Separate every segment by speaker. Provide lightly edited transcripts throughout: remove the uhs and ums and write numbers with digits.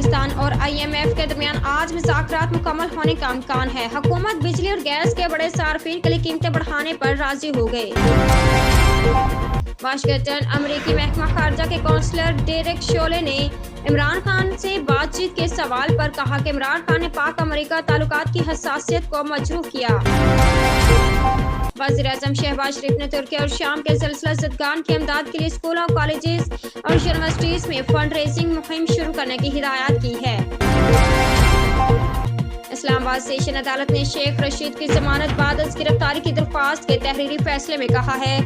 Speaker 1: पाकिस्तान और IMF के दरमियान आज मुज़ाकरात मुकम्मल होने का इम्कान है। हुकूमत बिजली और गैस के बड़े सार्फिन के लिए कीमतें बढ़ाने पर राजी हो गई। वाशिंगटन अमरीकी महकमा खारजा के काउंसलर डेरेक शोले ने इमरान खान से बातचीत के सवाल पर कहा कि इमरान खान ने पाक अमेरिका ताल्लुकात की हसासियत को मजरूह किया। वज़ीर-ए-आज़म शहबाज शरीफ ने तुर्की और शाम के ज़लज़ला ज़दगान की इमदाद के लिए स्कूलों, कॉलेजेस और यूनिवर्सिटीज़ में फंड रेजिंग मुहिम शुरू करने की हिदायत की है। इस्लामाबाद सेशन अदालत ने शेख रशीद की जमानत बाद अज गिरफ्तारी की दरख्वास्त के तहरीरी फैसले में कहा है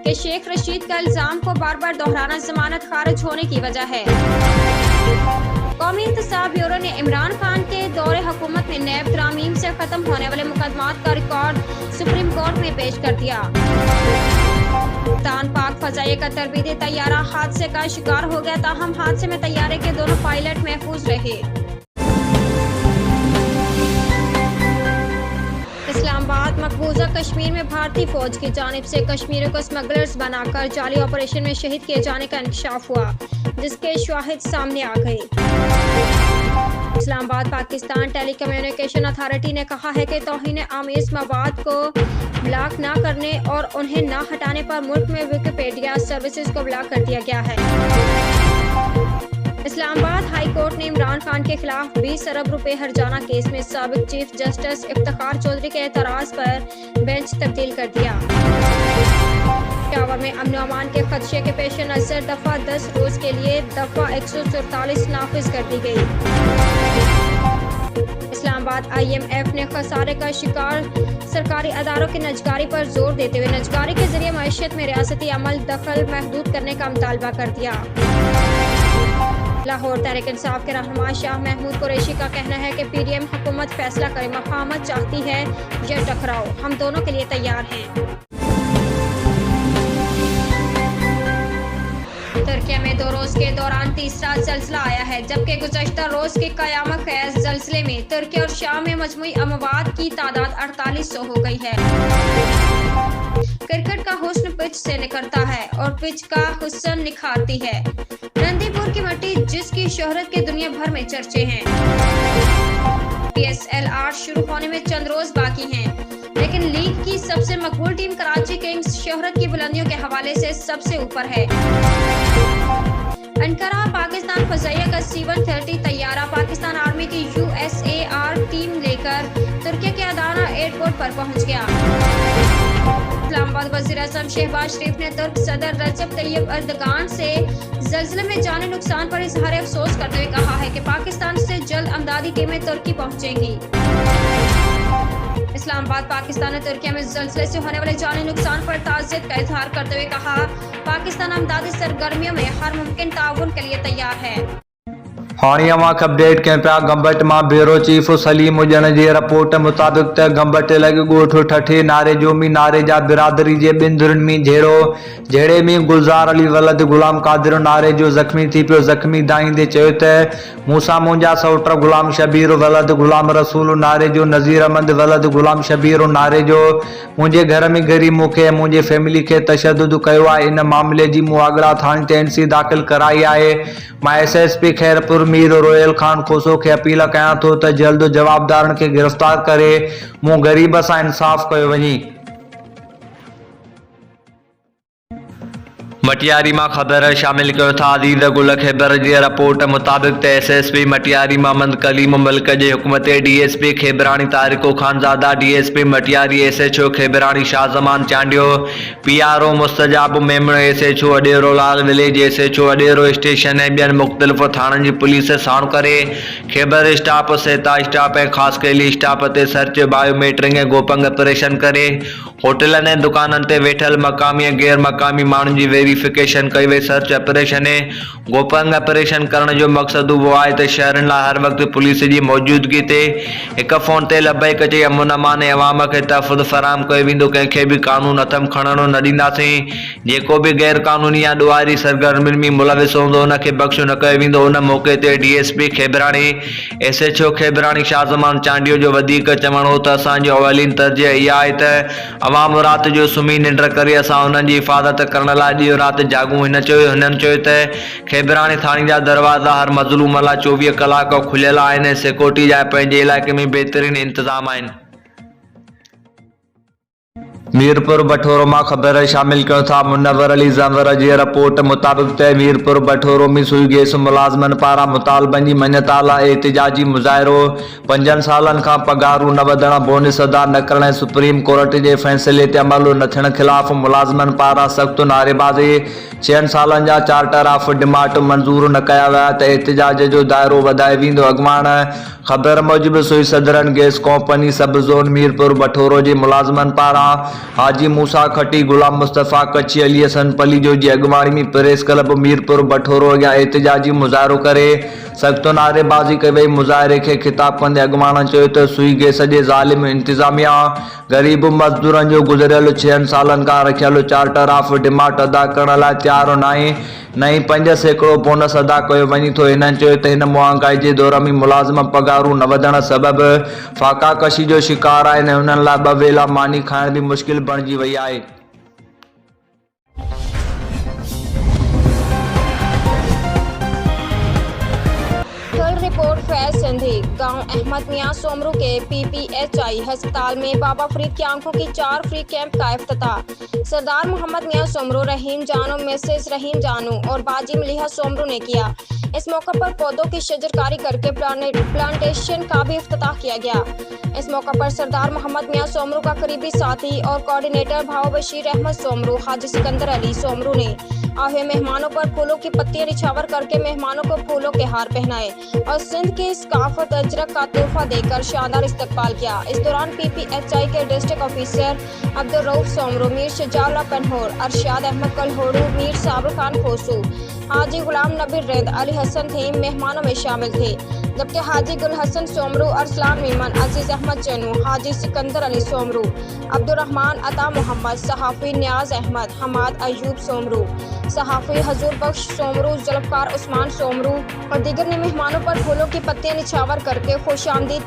Speaker 1: कि शेख रशीद का इल्जाम को बार बार दोहराना जमानत खारिज होने की वजह है। कौमी इंतसाब ब्यूरो ने इमरान खान के दौरे हुकूमत में नैब तरामीम से खत्म होने वाले मुकदमात का रिकॉर्ड सुप्रीम कोर्ट में पेश कर दिया। तान पाक फजाइया का तरबीती तैयारा हादसे का शिकार हो गया, ताहम हादसे में तैयारे के दोनों पायलट महफूज रहे। इस्लामाबाद मकबूजा कश्मीर में भारतीय फौज की जानिब से कश्मीरियों को स्मगलर्स बनाकर जाली ऑपरेशन में शहीद किए जाने का इंकशाफ हुआ, जिसके शवाहिद सामने आ गए। Islamabad Pakistan telecommunication authority ने कहा है कि तौहीन आमीज़ मवाद को ब्लॉक न करने और उन्हें न हटाने पर मुल्क में विकिपीडिया सर्विसेज को ब्लॉक कर दिया गया है। इस्लामाबाद हाई कोर्ट ने इमरान खान के खिलाफ 20 अरब रुपए हर्जाना केस में साबिक चीफ जस्टिस इफ्तिखार चौधरी के एतराज पर बेंच तब्दील कर दिया। पेशावर में अमन अमान के खदशे के पेश नज़र दफा 10 रोज के लिए दफा 144 नाफिज कर दी गई। इस्लामाबाद IMF ने खसारे का शिकार सरकारी अदारों की नजकारी पर जोर देते हुए नजकारी के जरिए मईशत में रियासती अमल दखल महदूद करने का मुतालबा कर दिया। लाहौर तहरीक इंसाफ के रहनुमा शाह महमूद कुरैशी का कहना है कि PDM हुकूमत फैसला करे, मफाहमत चाहती है या टकराओ, हम दोनों के लिए तैयार हैं। तुर्की में 2 रोज के दौरान तीसरा जल्जला आया है, जबकि गुज़श्ता रोज के क़यामत ख़ैज़ जल्जले में तुर्की और शाम में मजमूई अमवात की तादाद 4800 हो गई है। क्रिकेट का हुस्न पिच से निकलता है और पिच का हुस्न निखारती है। रंदीपुर की मिट्टी जिसकी शोहरत के दुनिया भर में चर्चे हैं। PSL 8 शुरू होने में चंद रोज बाकी हैं, लेकिन लीग की सबसे मकबूल टीम कराची किंग्स शोहरत की बुलंदियों के हवाले से सबसे ऊपर है। अंकारा पाकिस्तान फजाइया का C-130 तैयारा पाकिस्तान आर्मी की USAR टीम लेकर तुर्की के अदाना एयरपोर्ट पर पहुंच गया। इस्लामाबाद वज़ीर-ए-आज़म शहबाज शरीफ ने तुर्क सदर रजब तैयब अर्दगान से ज़ल्ज़ले में जानी नुकसान पर इज़हार अफसोस करते हुए कहा है कि पाकिस्तान से जल्द अमदादी टीमें तुर्की पहुंचेंगी। इस्लामाबाद पाकिस्तान ने तुर्की में ज़ल्ज़ले से होने वाले जानी नुकसान पर ताज़ियत का इज़हार करते हुए कहा, पाकिस्तान अमदादी सरगर्मियों में हर मुमकिन ताउन के लिए तैयार है।
Speaker 2: हाणिया अपडेट करें पिया गंबट में ब्यूरो चीफ सलीम हुजन की रिपोर्ट मुताबिक गंबट लगे गोठ ठठे नारे जोमी नारे जा बिरादरी के बिन धुरन में झेड़े में गुलजार अली वलद गुलाम कादिर नारे जो जख्मी थी पियो। जख्मी दाईंदे चयो त मूसा मुंजा सौटर गुलाम शबीर वलद गुलाम रसूल नारे जो नज़ीर अहमद वलद गुलाम शबीर नारे जो मुझे घर में गरीब मुखे मुझे फैमिली के तशद्दुद कयो आहे। इन मामले की मुआगड़ा थाने ते NC दाखिल कराई है। मैं SSP खैरपुर मीर रोयल खान खोसो के अपील कयां तो त जल्द जवाबदारन के गिरफ्तार करे मूं गरीब सां इंसाफ कयो वञे। मटियारी में खबर शामिल किया था। अजीज गुल खैबर की रिपोर्ट मुताबिक SSP मटियारी मोहम्मद कलीम मलिक के हुकूमत DSP खैबरानी तारिको खानजादा, DSP मटियारी SHO खैबरानी Shahzaman Chandio, PRO Mustajab Memon, SHO Udero Lal village, SHO Udero station ऐं ॿियनि मुख़्तलिफ़ थाननि जी पुलिस साण करे खैबर स्टाफ सेता स्टाफ ऐं ख़ासि कयली स्टाफ ते सर्च बायोमेट्रिक ऐं गोपंग ऑपरेशन करे होटलनि ऐं दुकाननि ते वेठल मक़ामी ऐं गैर मक़ामी माण्हुनि जी वेरिफिकेशन कई वई। सर्च ऑपरेशन ऐं गोपंग ऑपरेशन करण जो मक़सद वो आहे त शहरनि लाइ हर वक़्तु पुलिस जी मौजूदगी ते हिक फ़ोन ते लबैक चई अमन अमान ऐं अवाम खे तहफ़ुज़ फ़राहम कयो वेंदो। कंहिंखे बि कानून हथम खणणो न ॾींदासीं। जेको बि गैर कानूनी या ॾुआरी सरगर्मियुनि में मुलविस हूंदो उनखे बख़्शो न कयो वेंदो। उन मौक़े ते DSP खैबरानी SHO खैबरानी शाहजमान चांडियो जो वधीक चवणो हो त असांजो अवलीन तर्जीह इहा आहे त अवाम रात जो सुम्ही निंड करे असां उन्हनि जी हिफ़ाज़त करण लाइ ॾींहुं राति जागूं। हिननि चयो त खेबराणी थाणे जा दरवाज़ा हर मज़लूम लाइ 24 कलाक खुलियल आहिनि। सिक्योरिटी जा पंहिंजे इलाइक़े में बहितरीन इंतज़ाम आहिनि। मीरपुर बठोरो में खबर शामिल क्यों था। मुनव्वर अली ज़ंवर की रिपोर्ट मुताबिक मीरपुर बठोरो में सुई गैस मुलाजमन पारा मुतालबन की मञता लाइ एहतिजाजी मुज़ाहिरो। 5 सालन का पगारूं न वधण, बोनस अदा न करण, सुप्रीम कोर्ट के फैसले ते अमल न थियण खिलाफ मुलाजमन पारा सख्त नारेबाज़ी। 6 सालन जा चार्टर ऑफ डिमांड मंजूर न कया विया त एहतिजाज जो दायरो वधाए वेंदो। अॻवान खबर मूजिब सुई सदरन गैस कंपनी सब जोन मीरपुर बठोरो के मुलाजमन पारा हाजी मूसा खटी, गुलाम मुस्तफ़ा कच्ची, अली हसन पलीजो जी अॻवानी में प्रेस क्लब मीरपुर बठोरो अॻियां एहतिजाजी मुज़ाहिरो करे सख्त नारेबाज़ी कई वई। मुज़ाहिरे के खिताब कंदे अॻवान चयो त सुई गैस जे ज़ालिम इंतज़ामिया गरीब मज़दूरन जो गुज़रियल 6 सालन का रखियल चार्टर ऑफ डिमांड अदा करण लाइ तैयार नाहे। नई 5% बोनस अदा कयो वञे थो। हिननि चयो त हिन महांगाई जे दौर में मुलाज़िम पगारूं न वधण सबबि फाका कशी जो शिकार आहिनि। हुननि लाइ 2 वेला मानी खाइण बि मुश्किल बणिजी वई आहे।
Speaker 1: रिपोर्ट फैज सिंधी। गांव अहमद मियां सोमरू के PPHI अस्पताल में बाबा फरीद की आंखों की 4 फ्री कैंप का इफ्तिताह सरदार मोहम्मद मियां सोमरू, रहीम जानू, मिसेस रहीम जानू और बाजी मलिहा सोमरू ने किया। इस मौके पर पौधों की शजरकारी करके प्लांटेशन का भी इफ्तिताह किया गया। इस मौके पर सरदार मोहम्मद मियां सोमरू का करीबी साथी और कोऑर्डिनेटर भाव बशीर अहमद सोमरू, हाजी सिकंदर अली सोमरू ने आए मेहमानों पर फूलों की पत्तियां निछावर करके मेहमानों को फूलों के हार पहनाए और सिंध की सकाफत अजरक का तोहफा देकर शानदार इस्तकबाल किया। इस दौरान PPHI के डिस्ट्रिक्ट ऑफिसर अब्दुल रऊफ सोमरू, मीर शजाउल्लाह कन्होर, अरशाद अहमद कलहोड़ू, मीर साबिर खान खोसू, हाजी गुलाम नबी रेद, अली हसन थीम मेहमानों में शामिल थे। जबकि हाजी गुल हसन सोमरू, अरसलान मीमन, अजीज अहमद चनू, हाजी सिकंदर अली सोमरू, अब्दुल रहमान अता मोहम्मद, सहाफ़ी न्याज अहमद, हमाद अयूब सोमरू, सहाफ़ी हजूर बख्श सोमरू, जुल्फ़कार उस्मान सोमरू और दीगर ने मेहमानों पर फूलों की पत्तियां निछावर करके खुश आमदीद